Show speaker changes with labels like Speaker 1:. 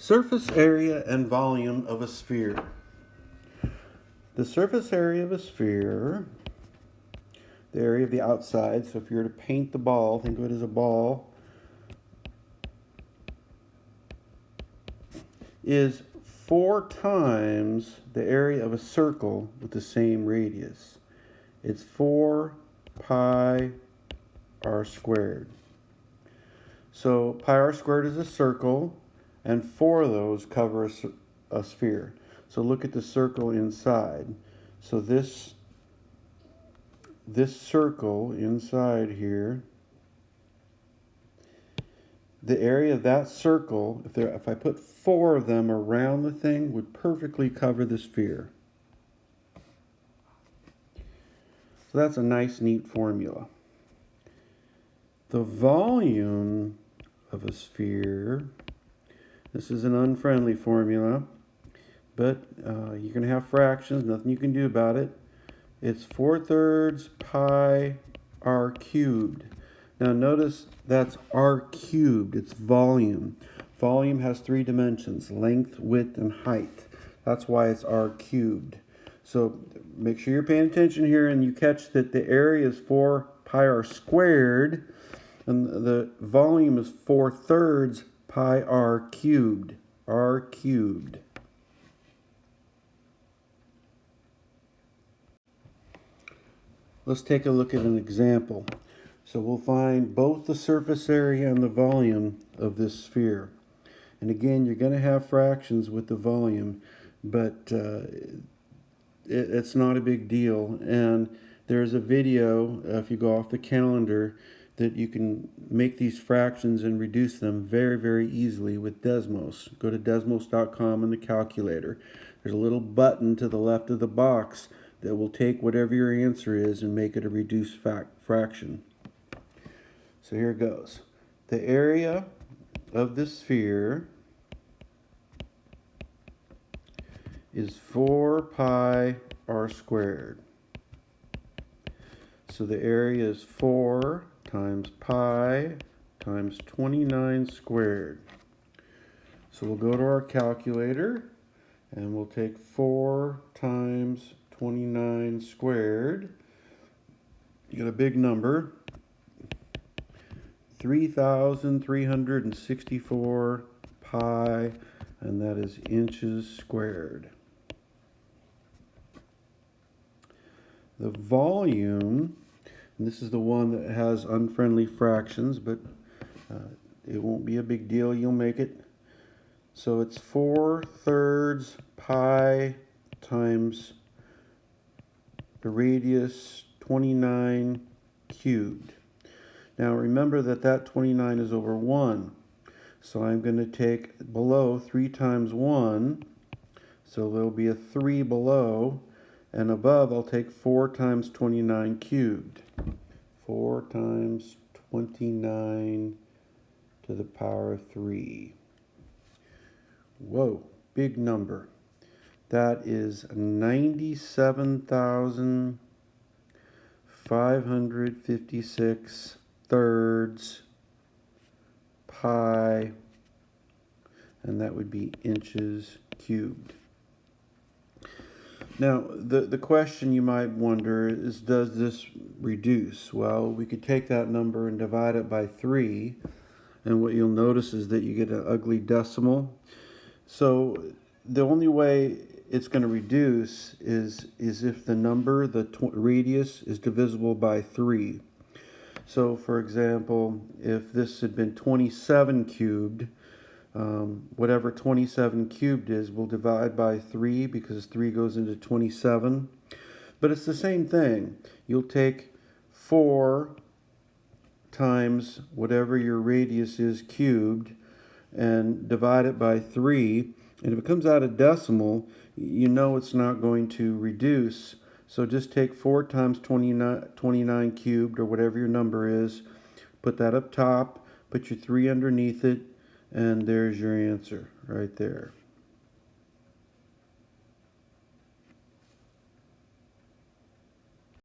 Speaker 1: Surface area and volume of a sphere. The surface area of a sphere, the area of the outside, so if you were to paint the ball, think of it as a ball, is 4 times the area of a circle with the same radius. It's 4 pi r squared. So pi r squared is a circle, and 4 of those cover a sphere. So look at the circle inside. So this circle inside here, the area of that circle, if I put 4 of them around the thing, would perfectly cover the sphere. So that's a nice, neat formula. The volume of a sphere, this is an unfriendly formula, but you're going to have fractions, nothing you can do about it. It's 4/3 pi r cubed. Now notice that's r cubed, it's volume. Volume has 3 dimensions, length, width, and height. That's why it's r cubed. So make sure you're paying attention here and you catch that the area is 4 pi r squared and the volume is 4/3 pi r cubed. R cubed. Let's take a look at an example. So we'll find both the surface area and the volume of this sphere. And again, you're going to have fractions with the volume, but it's not a big deal. And there's a video, if you go off the calendar, that you can make these fractions and reduce them very, very easily with Desmos. Go to desmos.com in the calculator. There's a little button to the left of the box that will take whatever your answer is and make it a reduced fraction. So here it goes. The area of the sphere is 4 pi r squared. So the area is 4 times pi times 29 squared. So we'll go to our calculator and we'll take 4 times 29 squared. You get a big number, 3,364 pi, and that is inches squared. The volume, and this is the one that has unfriendly fractions, but it won't be a big deal, you'll make it. So it's 4/3 pi times the radius 29 cubed. Now remember that 29 is over 1. So I'm going to take below 3 times 1. So there'll be a 3 below. And above I'll take 4 times 29 cubed. 4 times 29 to the power of 3. Whoa, big number. That is 97,556 thirds pi, and that would be inches cubed. Now, the question you might wonder is, does this reduce? Well, we could take that number and divide it by 3, and what you'll notice is that you get an ugly decimal. So the only way it's going to reduce is if the number, the radius, is divisible by 3. So, for example, if this had been 27 cubed, whatever 27 cubed is, we'll divide by 3 because 3 goes into 27. But it's the same thing. You'll take 4 times whatever your radius is cubed and divide it by 3. And if it comes out a decimal, you know it's not going to reduce. So just take 4 times 29 cubed, or whatever your number is, put that up top, put your 3 underneath it, and there's your answer right there.